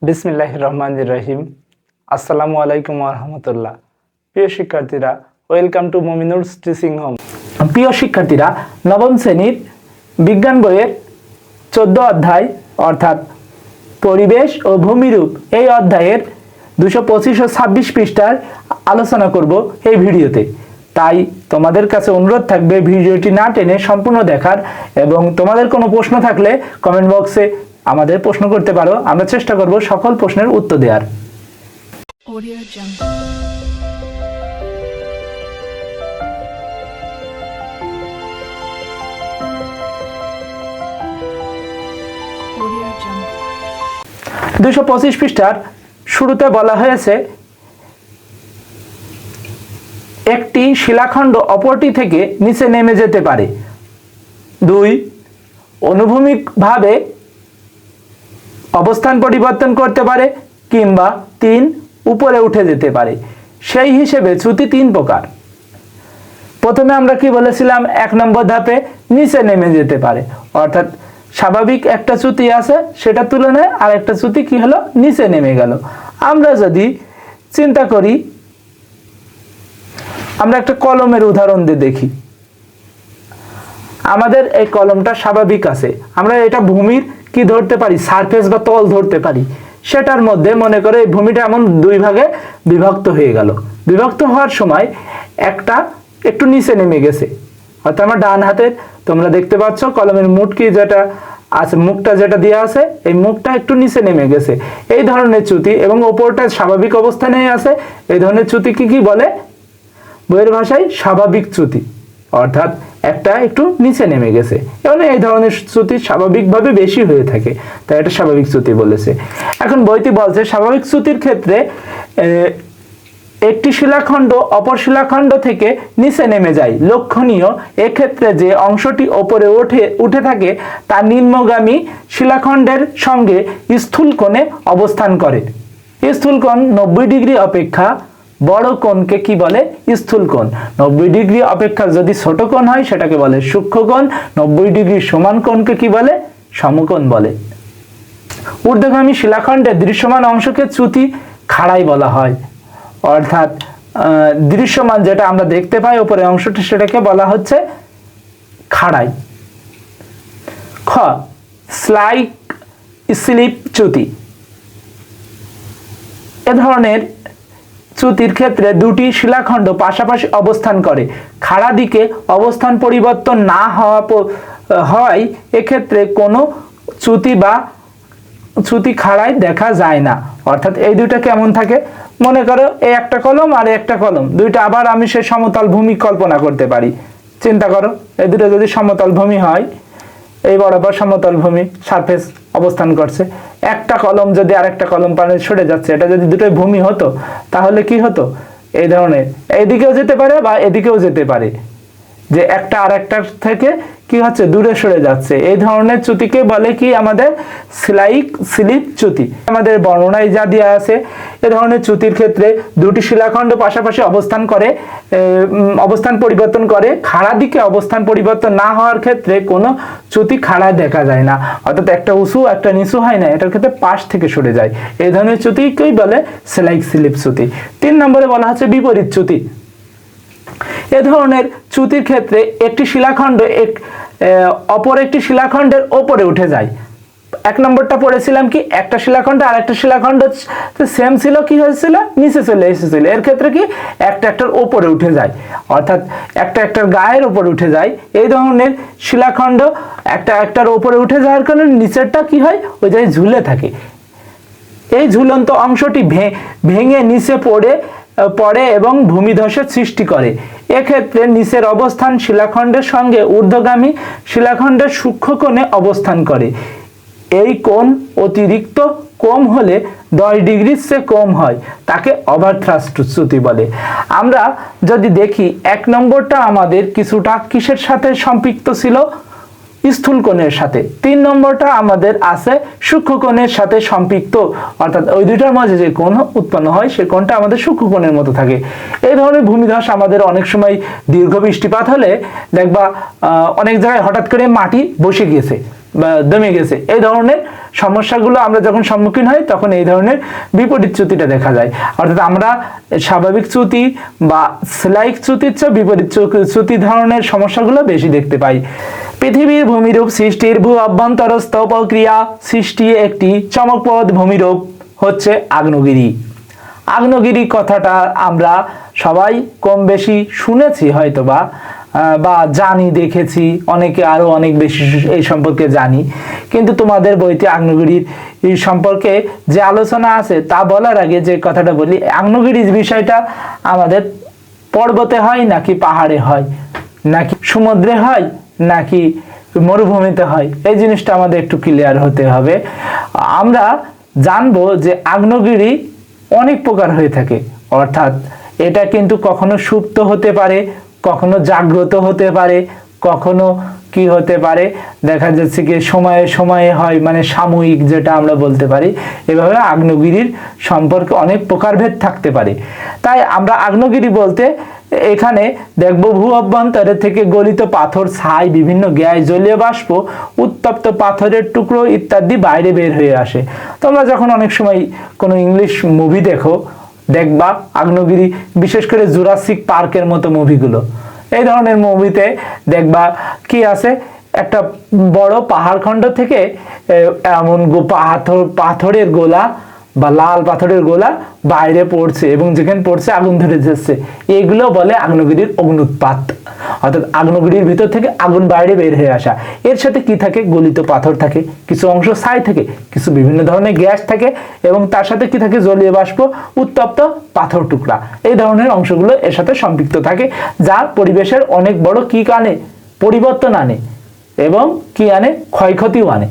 বিসমিল্লাহির রহমানির রহিম। আসসালামু আলাইকুম ওয়া রাহমাতুল্লাহ। প্রিয় শিক্ষার্থীরা, ওয়েলকাম টু মুমিনুরস টিচিং হোম। প্রিয় শিক্ষার্থীরা, নবম শ্রেণীর বিজ্ঞান বইয়ের 14 অধ্যায় অর্থাৎ পরিবেশ ও ভূমিরূপ এই অধ্যায়ের 225 ও 26 পৃষ্ঠার আলোচনা করব এই ভিডিওতে। তাই তোমাদের কাছে অনুরোধ থাকবে ভিডিওটি না টেনে সম্পূর্ণ দেখার, এবং তোমাদের কোনো প্রশ্ন থাকলে কমেন্ট বক্সে আমাদের প্রশ্ন করতে পারো। আমরা চেষ্টা করব সকল প্রশ্নের উত্তর দেওয়ার। Audio Jungle 225 পৃষ্ঠার শুরুতে বলা হয়েছে, একটি শিলাখণ্ড অপরটি থেকে নিচে নেমে যেতে পারে। 2 অনুভূমিকভাবে অবস্থান পরিবর্তন করতে পারে, কিংবা 3 উপরে উঠে যেতে পারে। সেই হিসেবে চ্যুতি 3 প্রকার। প্রথমে আমরা কি বলেছিলাম, 1 নম্বর ধাপে নিচে নেমে যেতে পারে, অর্থাৎ স্বাভাবিক একটা চ্যুতি আছে, সেটা তুলনায় আর একটা চ্যুতি কি হলো, নিচে নেমে গেল। আমরা যদি চিন্তা করি, আমরা একটা কলমের উদাহরণ দিয়ে দেখি। আমাদের এই কলমটা স্বাভাবিক আছে, আমরা এটা ভূমির কি ধরতে পারি, সারফেস বা তল ধরতে পারি। সেটার মধ্যে মনে করে এই ভূমিটা এমন 2 ভাগে বিভক্ত হয়ে গেল। বিভক্ত হওয়ার সময় একটা একটু নিচে নেমে গেছে, অর্থাৎ আমার ডান হাতের তোমরা দেখতে পাচ্ছ কলমের মুটকি যেটা আছে, মুখটা যেটা দেওয়া আছে, এই মুখটা একটু নিচে নেমে গেছে। এই ধরনের চ্যুতি, এবং ওপরটা স্বাভাবিক অবস্থানে আছে, এই ধরনের চ্যুতিকে কি বলে, বইয়ের ভাষায় স্বাভাবিক চ্যুতি, অর্থাৎ একটা একটু নিচে নেমে গেছে। এবং এই ধরনের চ্যুতি স্বাভাবিকভাবে বেশি হয়ে থাকে, তাই এটা স্বাভাবিক চ্যুতি বলেছে। এখন বইটি বলছে, স্বাভাবিক চ্যুতির ক্ষেত্রে একটি শিলাখণ্ড অপর শিলাখণ্ড থেকে নিচে নেমে যায়। লক্ষণীয় এক্ষেত্রে যে অংশটি ওপরে উঠে থাকে তা নিম্নগামী শিলাখণ্ডের সঙ্গে স্থূল কোণে অবস্থান করে। স্থূল কোণ 90 ডিগ্রি অপেক্ষা বড় কোণকে কি বলে, স্থূল কোণ। 90 ডিগ্রি অপেক্ষা যদি ছোট কোণ হয় সেটাকে বলে সূক্ষ্ম কোণ। 90 ডিগ্রি সমান কোণকে কি বলে, সমকোণ বলে। ঊর্ধ্বগামী শিলাখণ্ডের দৃশ্যমান অংশকে চ্যুতি খাড়াই বলা হয়, অর্থাৎ দৃশ্যমান যেটা আমরা দেখতে পাই উপরে অংশটা, সেটাকে বলা হচ্ছে খাড়াই। খ স্লাইক স্লিপ চ্যুতি। এ ধরনের চ্যুতির ক্ষেত্রে 2টি শিলাখণ্ড পাশাপাশি অবস্থান করে। খাড়া দিকে অবস্থান পরিবর্তন না হওয়ায় এক্ষেত্রে কোনো চ্যুতি খাড়ায় দেখা যায় না। অর্থাৎ এই দুইটা কেমন থাকে, মনে করো এই একটা কলম আর একটা কলম, দুইটা আবার আমি সে সমতল ভূমি কল্পনা করতে পারি। চিন্তা করো, এই দুটো যদি সমতল ভূমি হয়, এই বরাবর সমতল ভূমি সারফেস অবস্থান করছে, একটা কলম যদি আরেকটা কলম পানে সরে যাচ্ছে, এটা যদি দুটোই ভূমি হতো তাহলে কি হতো, এই ধরনের এদিকেও যেতে পারে বা এদিকেও যেতে পারে, যে একটা আরেকটার থেকে কি হচ্ছে, দূরে সরে যাচ্ছে। এই ধরনের চ্যুতিকে বলে কি, আমাদের স্লাইক স্লিপ চ্যুতি। আমাদের বর্ণনায় যা দেওয়া আছে, এ ধরনের চ্যুতির ক্ষেত্রে 2টি শিলাখণ্ড পাশাপাশি অবস্থান পরিবর্তন করে। খাড়া দিকে অবস্থান পরিবর্তন না হওয়ার ক্ষেত্রে কোনো চ্যুতি খাড়ায় দেখা যায় না, অর্থাৎ একটা উঁচু একটা নিচু হয় না, এটার ক্ষেত্রে পাশ থেকে সরে যায়। এই ধরনের চ্যুতিকেই বলে স্লাইক স্লিপ চ্যুতি। 3 নম্বরে বলা হচ্ছে বিপরীত চ্যুতি। এ ধরনের চ্যুতির ক্ষেত্রে একটি শিলাখণ্ড অপর একটি শিলাখণ্ডের ওপরে উঠে যায়। 1 নম্বরটা পড়েছিলাম কি, একটা শিলাখণ্ড আর একটা শিলাখণ্ড সেম ছিল, কি হয়েছিল, নিচে চলে এসেছিল। এর ক্ষেত্রে কি, একটা একটার ওপরে উঠে যায়, অর্থাৎ একটা একটার গায়ের ওপরে উঠে যায়। এই ধরনের শিলাখণ্ড একটা একটার ওপরে উঠে যাওয়ার কারণে নিচেরটা কি হয়, ওই জায়গায় ঝুলে থাকে। এই ঝুলন্ত অংশটি ভেঙে নিচে পড়ে এবং ভূমিধসের সৃষ্টি করে। এক্ষেত্রে নিচের অবস্থান শিলাখণ্ডের সঙ্গে ঊর্ধ্বগামী শিলাখণ্ডের সূক্ষ্ম কোণে অবস্থান করে। এই কোণ অতিরিক্ত কম হলে 10 ডিগ্রির চেয়ে কম হয়, তাকে ওভারথ্রাস্ট চ্যুতি বলে। আমরা যদি দেখি, 1 নম্বরটা আমাদের কিছুটা কিসের সাথে সম্পৃক্ত ছিল, স্থূল কোণের সাথে। 3 নম্বরটা আমাদের আছে সূক্ষ্ম কোণের সাথে সম্পৃক্ত, অর্থাৎ ওই দুইটার মাঝে যে কোণ উৎপন্ন হয় সে কোণটা আমাদের সূক্ষ্ম কোণের মতো থাকে। এই ধরনের ভূমিধস আমাদের অনেক সময় দীর্ঘ বৃষ্টিপাত হলে দেখবা অনেক জায়গায় হঠাৎ করে মাটি বসে গিয়েছে বা দমে গেছে, এই ধরনের সমস্যাগুলো আমরা যখন সম্মুখীন হই তখন এই ধরনের বিপরীত চ্যুতিটা দেখা যায়। অর্থাৎ আমরা স্বাভাবিক চ্যুতি বা স্লাইক চ্যুতির চেয়ে বিপরীত চ্যুতি ধরনের সমস্যাগুলো বেশি দেখতে পাই। পৃথিবীর ভূমিরূপ সৃষ্টির ভূ অভ্যন্তরস্থ প্রক্রিয়া সৃষ্টি একটি চমকপ্রদ ভূমিরূপ হচ্ছে আগ্নেয়গিরি। আগ্নেয়গিরি কথাটা আমরা সবাই কম বেশি শুনেছি হয়তোবা, বা জানি, দেখেছি, অনেকে আরো অনেক বেশি এই সম্পর্কে জানি। কিন্তু তোমাদের বইতে আগ্নেয়গিরির সম্পর্কে যে আলোচনা আছে তা বলার আগে যে কথাটা বলি, আগ্নেয়গিরির বিষয়টা আমাদের পর্বতে হয় নাকি পাহাড়ে হয়, নাকি সমুদ্রে হয়, নাকি মরুভূমিতে হয়, এই জিনিসটা আমাদের একটু ক্লিয়ার হতে হবে। আমরা জানবো যে আগ্নেয়গিরি অনেক প্রকার হয়ে থাকে, অর্থাৎ এটা কিন্তু কখনো সুপ্ত হতে পারে, কখনো জাগ্রত হতে পারে, কখনো কি হতে পারে দেখা যাচ্ছে কি সময়ে সময়ে হয়, মানে সাময়িক যেটা আমরা বলতে পারি। এভাবে আগ্নেয়গিরির সম্পর্কে অনেক প্রকারভেদ থাকতে পারে। তাই আমরা আগ্নেয়গিরি বলতে এখানে দেখব ভূ অভ্যন্তরে থেকে গলিত পাথর, ছাই, বিভিন্ন গ্যাস, জলীয় বাষ্প, উত্তপ্ত পাথরের টুকরো ইত্যাদি বাইরে বের হয়ে আসে। তোমরা যখন অনেক সময় কোনো ইংলিশ মুভি দেখবা আগ্নেয়গিরি, বিশেষ করে জুরাসিক পার্কের মতো মুভিগুলো, এই ধরনের মুভিতে দেখবা কি আছে, একটা বড় পাহাড়খণ্ড থেকে এমন পাথরের গোলা বা লাল পাথরের গোলা বাইরে পড়ছে এবং যেখানে পড়ছে আগুন ধরে যাচ্ছে, এগুলো বলে আগ্নেয়গিরির অগ্নুৎপাত। অর্থাৎ আগ্নেয়গিরির ভিতর থেকে আগুন বাইরে বের হয়ে আসা। এর সাথে কি থাকে, গলিত পাথর থাকে, কিছু অংশ ছাই থাকে, কিছু বিভিন্ন ধরনের গ্যাস থাকে, এবং তার সাথে কি থাকে, জলীয় বাষ্প, উত্তপ্ত পাথর টুকরা, এই ধরনের অংশগুলো এর সাথে সম্পৃক্ত থাকে, যা পরিবেশের অনেক বড় কি আনে, পরিবর্তন আনে, এবং কি আনে, ক্ষয়ক্ষতিও আনে।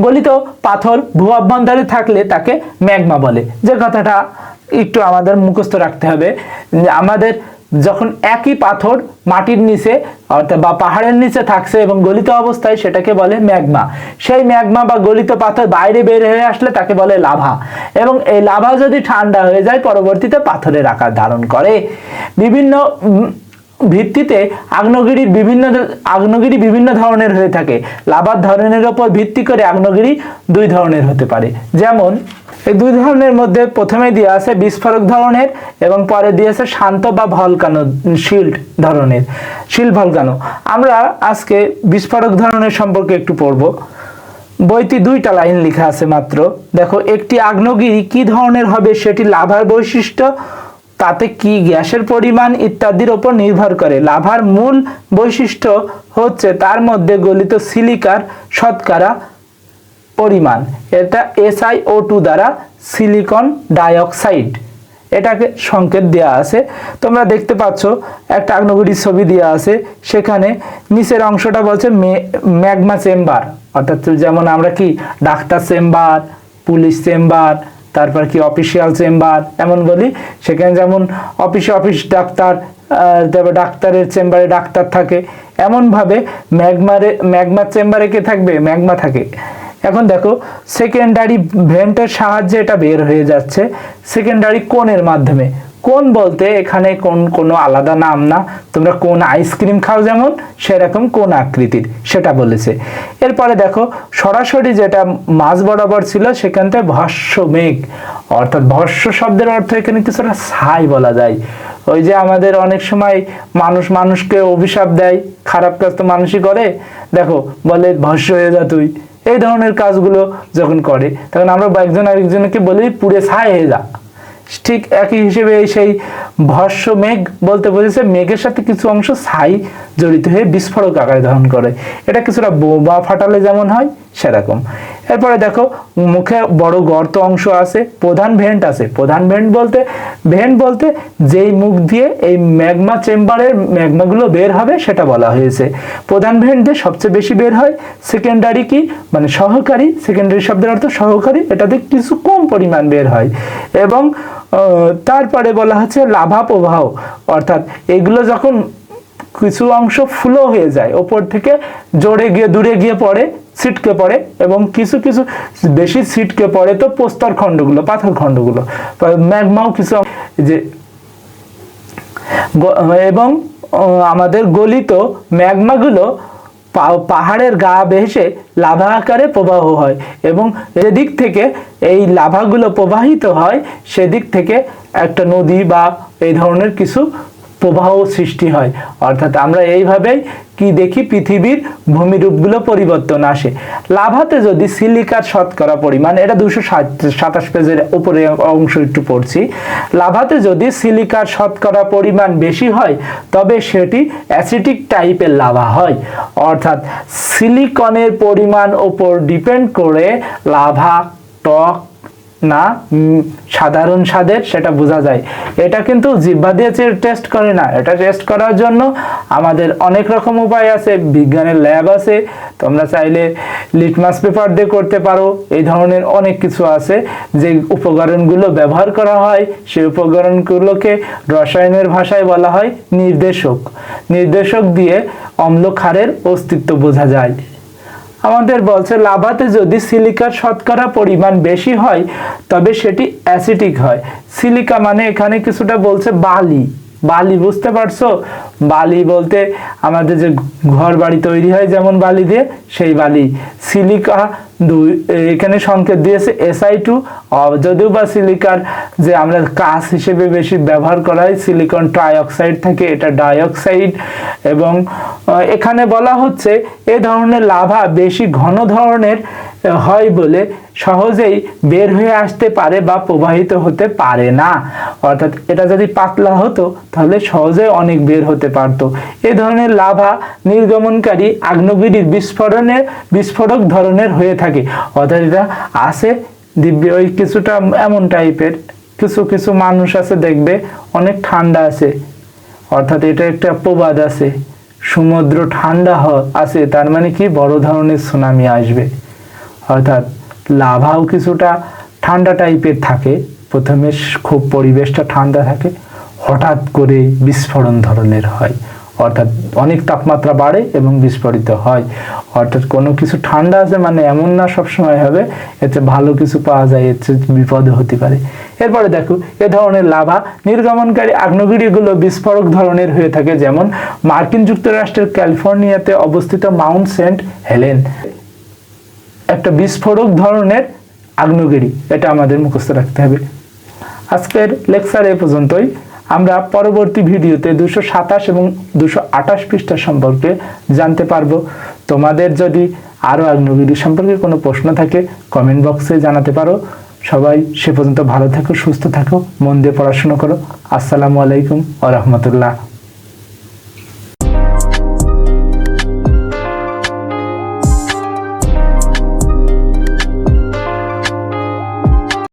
গলিত পাথর ভূ অভ্যন্তরে থাকলে তাকে ম্যাগমা বলে। যে কথাটা একটু আমাদের মুখস্থ রাখতে হবে, আমাদের যখন একই পাথর মাটির নিচে অর্থাৎ বা পাহাড়ের নিচে থাকছে এবং গলিত অবস্থায়, সেটাকে বলে ম্যাগমা। সেই ম্যাগমা বা গলিত পাথর বাইরে বের হয়ে আসলে তাকে বলে লাভা, এবং এই লাভা যদি ঠান্ডা হয়ে যায় পরবর্তীতে পাথরের আকার ধারণ করে। বিভিন্ন ভিত্তিতে আগ্নেয়গিরি বিভিন্ন ধরনের হয়ে থাকে। লাভার ধরনের উপর ভিত্তি করে আগ্নেয়গিরি দুই ধরনের হতে পারে। যেমন এই দুই ধরনের মধ্যে প্রথমে দিয়ে আছে বিস্ফোরক ধরনের, এবং পরে দিয়েছে শান্ত বা ভলকানো শিল্ড ধরনের, শিল্ড ভলকানো। আমরা আজকে বিস্ফোরক ধরনের সম্পর্কে একটু পড়ব। বইতে দুইটা লাইন লেখা আছে মাত্র। দেখো, একটি আগ্নেয়গিরি কি ধরনের হবে সেটি লাভার বৈশিষ্ট্য, তাতে কি গ্যাসের পরিমাণ ইত্যাদির উপর নির্ভর করে। লাভার মূল বৈশিষ্ট্য হচ্ছে তার মধ্যে গলিত সিলিকার শতকরা পরিমাণ, এটা SiO2 দ্বারা সিলিকন ডাইঅক্সাইড, এটাকে সংকেত দেওয়া আছে। তোমরা দেখতে পাচ্ছ একটা আগ্নেয়গিরির ছবি দেওয়া আছে, সেখানে নিচের অংশটা বলছে ম্যাগমা চেম্বার, অর্থাৎ যেমন আমরা কি ডাক্তার চেম্বার, পুলিশ চেম্বার, তারপর কি অফিসিয়াল চেম্বার এমন বলি, সেখানে যেমন অফিস ডাক্তার, ডাক্তারের চেম্বারে ডাক্তার থাকে, এমনভাবে ম্যাগমা চেম্বারে কে থাকবে, ম্যাগমা থাকে। এখন দেখো, সেকেন্ডারি ভেন্টের সাহায্যে এটা বের হয়ে যাচ্ছে, সেকেন্ডারি কোনের মাধ্যমে। কোন বলতে এখানে কোনো আলাদা নাম না, তোমরা কোন আইসক্রিম খাও যেমন সেরকম কোন আকৃতির, সেটা বলেছে। এরপরে দেখো, সরাসরি যেটা মাঝ বরাবর ছিল সেখান থেকে ভস্ম মেঘ, অর্থাৎ ভস্ম শব্দের অর্থ এখানে কিছুটা ছাই বলা যায়। ওই যে আমাদের অনেক সময় মানুষকে অভিশাপ দেয়, খারাপ কাজ তো মানুষই করে, দেখো বলে ভস্ম হয়ে যা তুই, এই ধরনের কাজগুলো যখন করে তখন আমরা একজন আরেকজনকে বলি পুড়ে ছাই হয়ে যা। ঠিক একই হিসেবে সেই ভস্ম মেঘ বলতে বোঝাচ্ছে মেঘের সাথে কিছু অংশ ছাই জড়িত হয়ে বিস্ফোরক আকারে ধারণ করে, এটা কিছুটা বোমা ফাটালে যেমন হয় সেরকম। এরপরে দেখো, মুখে বড় গর্ত অংশ আছে, প্রধান ভেন্ট আছে। প্রধান ভেন্ট বলতে যেই মুখ দিয়ে এই ম্যাগমা চেম্বারের ম্যাগমাগুলো বের হবে সেটা বলা হয়েছে। প্রধান ভেন্ট দিয়ে সবচেয়ে বেশি বের হয়। সেকেন্ডারি কি মানে সহকারী, সেকেন্ডারি শব্দের অর্থ সহকারী, এটাতে কিছু কম পরিমাণ বের হয়। এবং তারপরে বলা হচ্ছে লাভা প্রবাহ, অর্থাৎ এগুলো যখন কিছু অংশ ফ্লো হয়ে যায় ওপর থেকে দূরে গিয়ে পড়ে, ছিটকে পড়ে, এবং কিছু বেশি ছিটকে পড়ে তো প্রস্তর খণ্ডগুলো, পাথর খণ্ডগুলো, ম্যাগমাও কিছু যে, এবং আমাদের গলিত ম্যাগমাগুলো পাহাড়ের গা ভেসে লাভা আকারে প্রবাহ হয় এবং যেদিক থেকে এই লাভাগুলো প্রবাহিত হয় সেদিক থেকে একটা নদী বা এই ধরনের কিছু প্রবাহ সৃষ্টি হয়। অর্থাৎ আমরা এইভাবেই কি দেখি পৃথিবীর ভূমিরূপগুলো পরিবর্তন আসে। লাভাতে যদি সিলিকার শতকরা পরিমাণ, এটা 227 পেজের উপরে অংশ একটু পড়ছি, লাভাতে যদি সিলিকার শতকরা পরিমাণ বেশি হয় তবে সেটি অ্যাসিডিক টাইপের লাভা হয়। অর্থাৎ সিলিকনের পরিমাণ ওপর ডিপেন্ড করে লাভা টক না সাধারণ স্বাদের সেটা বোঝা যায়। এটা কিন্তু জিহ্বা দিয়ে টেস্ট করে না, এটা টেস্ট করার জন্য আমাদের অনেক রকম উপায় আছে, বিজ্ঞানের ল্যাব আছে, তোমরা চাইলে লিটমাস পেপার দিয়ে করতে পারো। এই ধরনের অনেক কিছু আছে যে উপকরণগুলো ব্যবহার করা হয়, সেই উপকরণগুলোকে রসায়নের ভাষায় বলা হয় নির্দেশক। নির্দেশক দিয়ে অম্ল ক্ষারের অস্তিত্ব বোঝা যায়। আমাদের বলছে লাভাতে যদি সিলিকার শতকরা পরিমাণ বেশি হয় তবে সেটি অ্যাসিডিক হয়। সিলিকা মানে এখানে কিছুটা বলছে বালি, বালি বুঝতে পারছো? বালি বলতে আমাদের যে ঘর বাড়ি তৈরি হয় যেমন বালি দিয়ে, সেই বালি। সিলিকা এখানে সংকেত দিয়েছে SI2, যদিও বা সিলিকার যে আমরা কাঁচ হিসেবে বেশি ব্যবহার করা হয় সিলিকন ট্রাইঅক্সাইড থাকে, এটা ডাইঅক্সাইড। এবং এখানে বলা হচ্ছে এ ধরনের লাভা বেশি ঘন ধরনের হয় বলে সহজেই বের হয়ে আসতে পারে বা প্রবাহিত হতে পারে না। অর্থাৎ এটা যদি পাতলা হতো তাহলে সহজে অনেক বের হতে পারতো। এই ধরনের লাভা নির্গমনকারী আগ্নেয়গিরির বিস্ফোরক ধরনের হয়ে থাকে। অর্থাৎ এটা আছে দিব্য ওই কিছুটা এমন টাইপের, কিছু কিছু মানুষ আছে দেখবে অনেক ঠান্ডা আছে, অর্থাৎ এটা একটা প্রবাদ আছে, সমুদ্র ঠান্ডা আছে তার মানে কি বড় ধরনের সুনামি আসবে। অর্থাৎ লাভাও কিছুটা ঠান্ডা টাইপের থাকে, প্রথমে খুব পরিবেশটা ঠান্ডা থাকে, হঠাৎ করে বিস্ফোরণ ধরনের হয়, অর্থাৎ অনেক তাপমাত্রা বাড়ে এবং বিস্ফোরিত হয়। অর্থাৎ কোনো কিছু ঠান্ডা আছে মানে এমন না সবসময় হবে, এতে ভালো কিছু পাওয়া যায়, এতে বিপদ হতে পারে। এরপরে দেখো এ ধরনের লাভা নির্গমনকারী আগ্নেয়গিরিগুলো বিস্ফোরক ধরনের হয়ে থাকে, যেমন মার্কিন যুক্তরাষ্ট্রের ক্যালিফোর্নিয়াতে অবস্থিত মাউন্ট সেন্ট হেলেন একটা বিস্ফোরক ধরনের আগ্নেয়গিরি, এটা আমাদের মুখস্থ রাখতে হবে। আজকের লেকচার এ পর্যন্তই। আমরা পরবর্তী ভিডিওতে 227 এবং 228 পৃষ্ঠা সম্পর্কে জানতে পারবো। তোমাদের যদি আরো আগ্নেয়গিরি সম্পর্কে কোনো প্রশ্ন থাকে কমেন্ট বক্সে জানাতে পারো। সবাই সে পর্যন্ত ভালো থাকো, সুস্থ থাকো, মন দিয়ে পড়াশোনা করো। আসসালামু আলাইকুম ওয়া রাহমাতুল্লাহ।